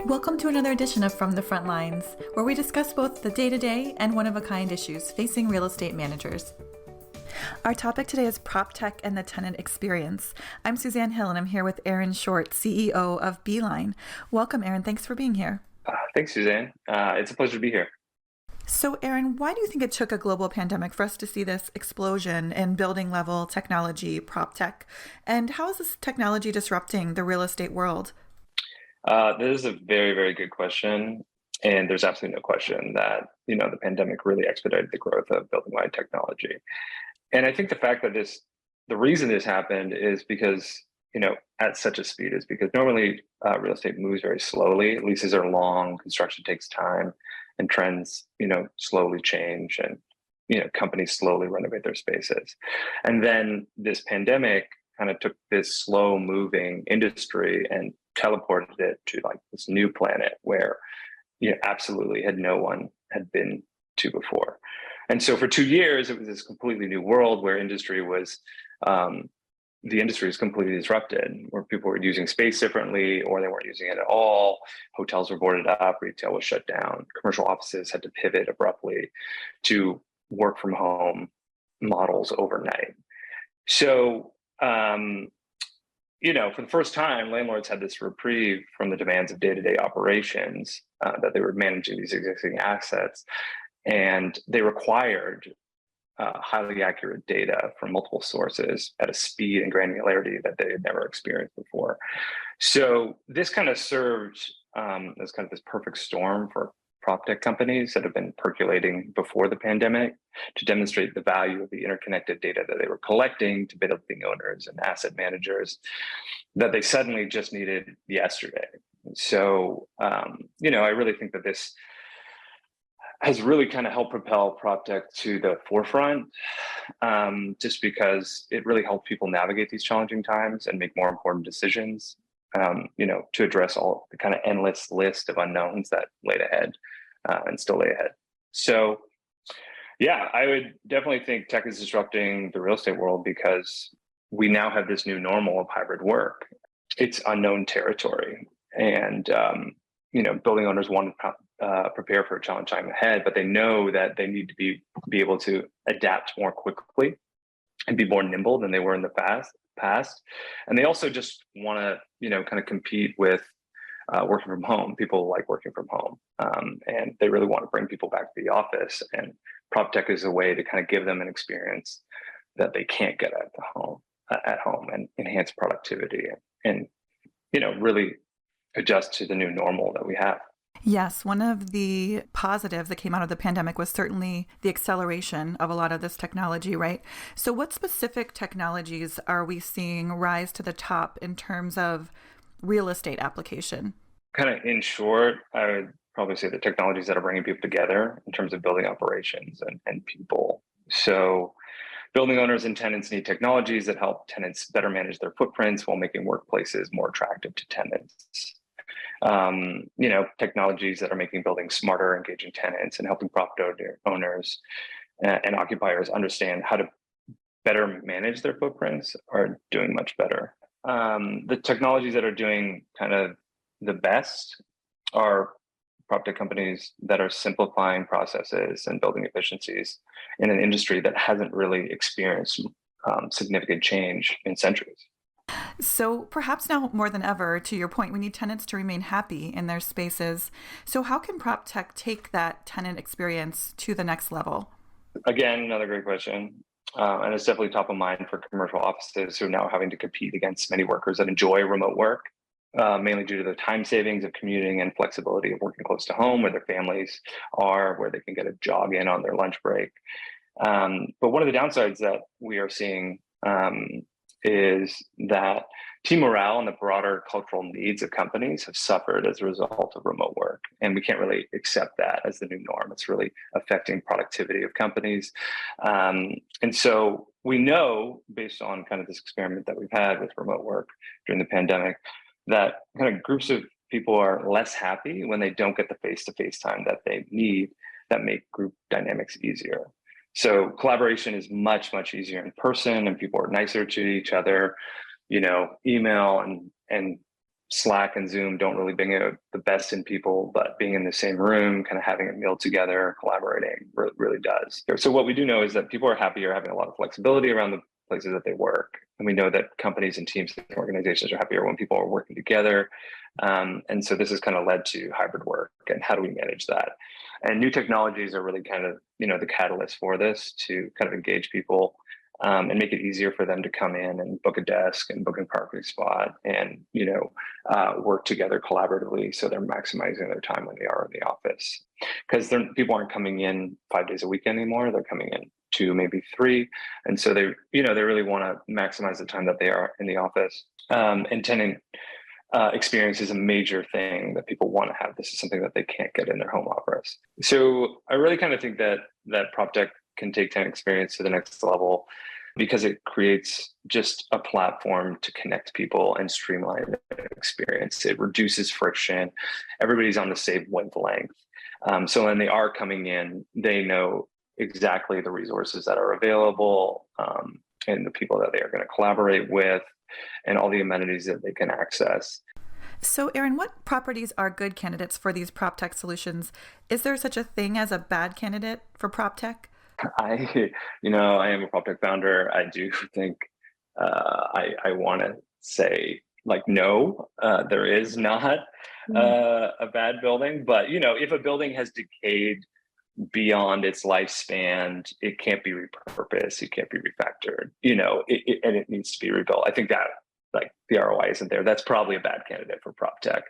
Welcome to another edition of From the Front Lines, where we discuss both the day-to-day and one-of-a-kind issues facing real estate managers. Our topic today is Proptech and the tenant experience. I'm Suzanne Hill, and I'm here with Aaron Short, CEO of Beeline. Welcome, Aaron. Thanks for being here. Thanks, Suzanne. It's a pleasure to be here. So, Aaron, why do you think it took a global pandemic for us to see this explosion in building-level technology, Proptech? And how is this technology disrupting the real estate world? This is a very, very good question. And there's absolutely no question that, the pandemic really expedited the growth of building-wide technology. And I think the fact that the reason this happened is because, at such a speed is because normally real estate moves very slowly. Leases are long, construction takes time, and trends, slowly change, and, companies slowly renovate their spaces. And then this pandemic kind of took this slow moving industry and teleported it to like this new planet where, absolutely no one had been to before. And so for 2 years, it was this completely new world where the industry was completely disrupted, where people were using space differently, or they weren't using it at all. Hotels were boarded up, retail was shut down, commercial offices had to pivot abruptly to work from home models overnight. So, for the first time, landlords had this reprieve from the demands of day-to-day operations, that they were managing these existing assets, and they required highly accurate data from multiple sources at a speed and granularity that they had never experienced before. So this kind of served as kind of this perfect storm for Proptech companies that have been percolating before the pandemic to demonstrate the value of the interconnected data that they were collecting to building owners and asset managers that they suddenly just needed yesterday. So, I really think that this has really kind of helped propel Proptech to the forefront, just because it really helped people navigate these challenging times and make more important decisions, to address all the kind of endless list of unknowns that laid ahead and still lay ahead. So, yeah, I would definitely think tech is disrupting the real estate world because we now have this new normal of hybrid work. It's unknown territory. And, building owners want to prepare for a challenge time ahead, but they know that they need to be able to adapt more quickly and be more nimble than they were in the past. And they also just want to, kind of compete with working from home. People like working from home, and they really want to bring people back to the office. And PropTech is a way to kind of give them an experience that they can't get at home, and enhance productivity and really adjust to the new normal that we have. Yes, one of the positives that came out of the pandemic was certainly the acceleration of a lot of this technology, right? So what specific technologies are we seeing rise to the top in terms of real estate application? Kind of in short, I would probably say the technologies that are bringing people together in terms of building operations and people. So building owners and tenants need technologies that help tenants better manage their footprints while making workplaces more attractive to tenants. Technologies that are making buildings smarter, engaging tenants, and helping property owners and occupiers understand how to better manage their footprints are doing much better. The technologies that are doing kind of the best are PropTech companies that are simplifying processes and building efficiencies in an industry that hasn't really experienced significant change in centuries. So perhaps now more than ever, to your point, we need tenants to remain happy in their spaces. So how can PropTech take that tenant experience to the next level? Again, another great question. And it's definitely top of mind for commercial offices who are now having to compete against many workers that enjoy remote work, mainly due to the time savings of commuting and flexibility of working close to home where their families are, where they can get a jog in on their lunch break. But one of the downsides that we are seeing is that team morale and the broader cultural needs of companies have suffered as a result of remote work. And we can't really accept that as the new norm. It's really affecting productivity of companies. And so we know, based on kind of this experiment that we've had with remote work during the pandemic, that kind of groups of people are less happy when they don't get the face-to-face time that they need that make group dynamics easier. So collaboration is much, much easier in person, and people are nicer to each other. Email and Slack and Zoom don't really bring out the best in people, but being in the same room, kind of having a meal together, collaborating really does. So what we do know is that people are happier, having a lot of flexibility around the places that they work. And we know that companies and teams and organizations are happier when people are working together. And so this has kind of led to hybrid work, and how do we manage that? And new technologies are really kind of, the catalyst for this, to kind of engage people and make it easier for them to come in and book a desk and book a parking spot and, work together collaboratively, so they're maximizing their time when they are in the office. Because people aren't coming in 5 days a week anymore. They're coming in 2, maybe 3. And so they really want to maximize the time that they are in the office. And tenant experience is a major thing that people want to have. This is something that they can't get in their home office. So I really kind of think that Proptech can take tenant experience to the next level, because it creates just a platform to connect people and streamline the experience. It reduces friction. Everybody's on the same wavelength. So when they are coming in, they know exactly the resources that are available, and the people that they are going to collaborate with, and all the amenities that they can access. So, Aaron, what properties are good candidates for these Proptech solutions? Is there such a thing as a bad candidate for Proptech? I am a Proptech founder. I do think I want to say, no, there is not a bad building. But, if a building has decayed beyond its lifespan, it can't be repurposed, it can't be refactored, and it needs to be rebuilt. I think that the ROI isn't there. That's probably a bad candidate for Proptech.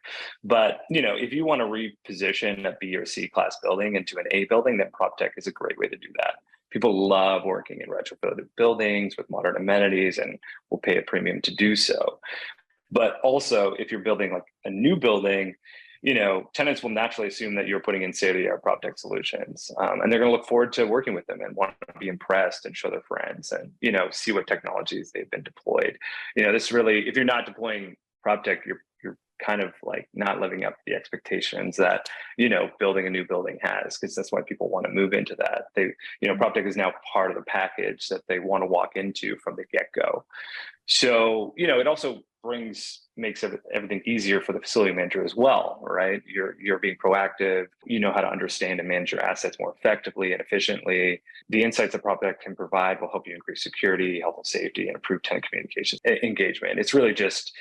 But, if you want to reposition a B or C class building into an A building, then Proptech is a great way to do that. People love working in retrofitted buildings with modern amenities, and will pay a premium to do so. But also, if you're building a new building, tenants will naturally assume that you're putting in state-of-the-art Proptech solutions, and they're going to look forward to working with them and want to be impressed and show their friends and, see what technologies they've been deployed. This really, if you're not deploying Proptech, you're kind of not living up to the expectations that, building a new building has, because that's why people want to move into that. Proptech is now part of the package that they want to walk into from the get-go. So, it also makes everything easier for the facility manager as well, right? You're being proactive. You know how to understand and manage your assets more effectively and efficiently. The insights that Proptech can provide will help you increase security, health and safety, and improve tenant communication engagement. It's really just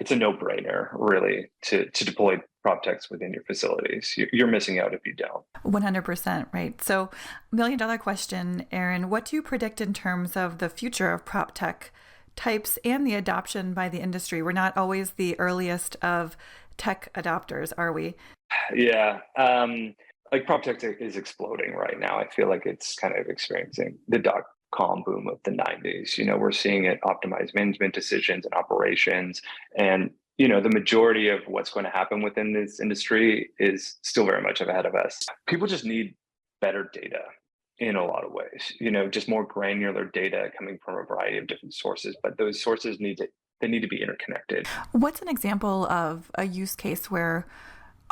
it's a no-brainer, really, to deploy Proptechs within your facilities. You're missing out if you don't. 100%, right? So, $1 million question, Aaron, what do you predict in terms of the future of Proptech types and the adoption by the industry? We're not always the earliest of tech adopters, are we? Yeah. Proptech is exploding right now. I feel like it's kind of experiencing the dot-com boom of the 90s. We're seeing it optimize management decisions and operations. And, the majority of what's going to happen within this industry is still very much ahead of us. People just need better data in a lot of ways, just more granular data coming from a variety of different sources. But those sources need to be interconnected. What's an example of a use case where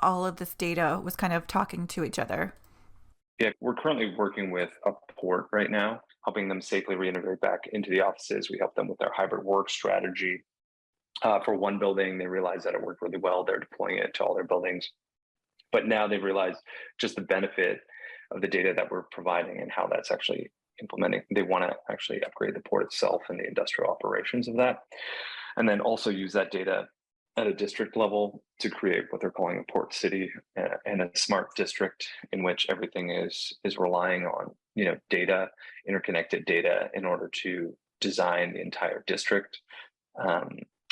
all of this data was kind of talking to each other? Yeah, we're currently working with a port right now, helping them safely reintegrate back into the offices. We help them with their hybrid work strategy. For one building, they realized that it worked really well. They're deploying it to all their buildings. But now they've realized just the benefit of the data that we're providing and how that's actually implementing. They want to actually upgrade the port itself and the industrial operations of that. And then also use that data at a district level to create what they're calling a port city and a smart district, in which everything is relying on data, interconnected data, in order to design the entire district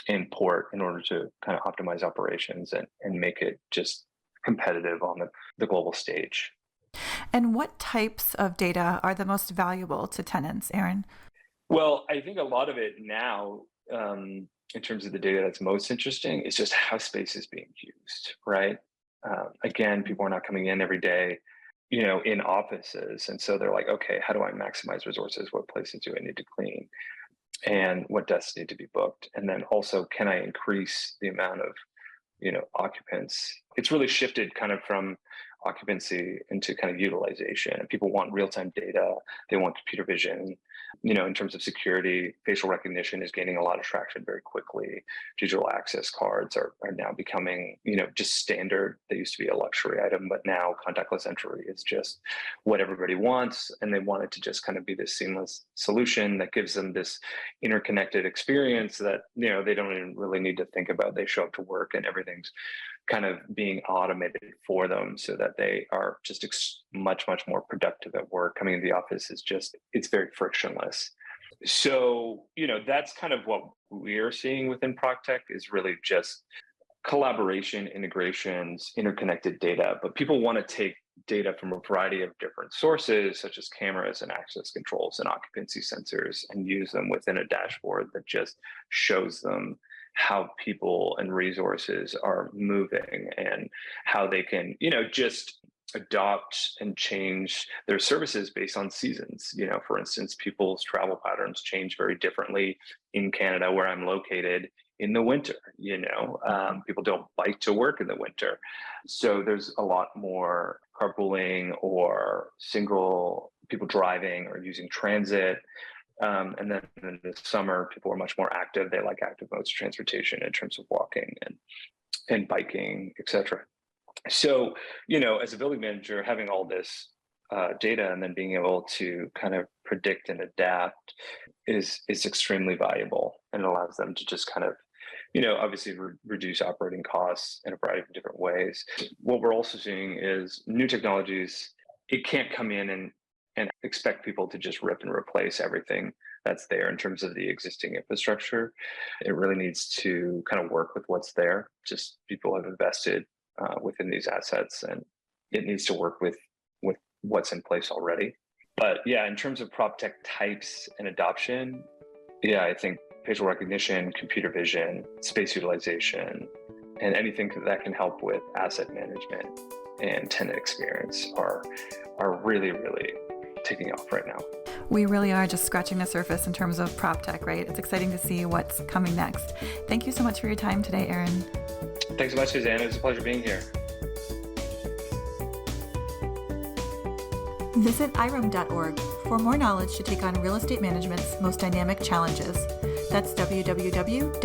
and port, in order to kind of optimize operations and make it just competitive on the global stage. And what types of data are the most valuable to tenants, Aaron? Well, I think a lot of it now, in terms of the data that's most interesting, is just how space is being used, right? Again, people are not coming in every day, in offices. And so they're like, okay, how do I maximize resources? What places do I need to clean? And what desks need to be booked? And then also, can I increase the amount of, occupants? It's really shifted kind of from occupancy into kind of utilization. And people want real-time data. They want computer vision. In terms of security, facial recognition is gaining a lot of traction very quickly. Digital access cards are now becoming, just standard. They used to be a luxury item, but now contactless entry is just what everybody wants. And they want it to just kind of be this seamless solution that gives them this interconnected experience that, they don't even really need to think about. They show up to work and everything's kind of being automated for them so that they are just much more productive at work. Coming into the office it's very frictionless. So, that's kind of what we're seeing within Proptech is really just collaboration, integrations, interconnected data. But people want to take data from a variety of different sources, such as cameras and access controls and occupancy sensors, and use them within a dashboard that just shows them how people and resources are moving and how they can, just adopt and change their services based on seasons. For instance, people's travel patterns change very differently in Canada, where I'm located, in the winter. People don't bike to work in the winter. So there's a lot more carpooling or single people driving or using transit. And then in the summer, people are much more active. They like active modes of transportation in terms of walking and biking, et cetera. So, as a building manager, having all this data and then being able to kind of predict and adapt is extremely valuable, and allows them to just kind of, obviously reduce operating costs in a variety of different ways. What we're also seeing is new technologies. It can't come in and expect people to just rip and replace everything that's there in terms of the existing infrastructure. It really needs to kind of work with what's there. Just people have invested within these assets, and it needs to work with what's in place already. But yeah, in terms of Proptech types and adoption, I think facial recognition, computer vision, space utilization, and anything that can help with asset management and tenant experience are really taking off right now. We really are just scratching the surface in terms of Proptech, right? It's exciting to see what's coming next. Thank you so much for your time today, Aaron. Thanks so much, Suzanne. It was a pleasure being here. Visit irem.org for more knowledge to take on real estate management's most dynamic challenges. That's www.irem.org.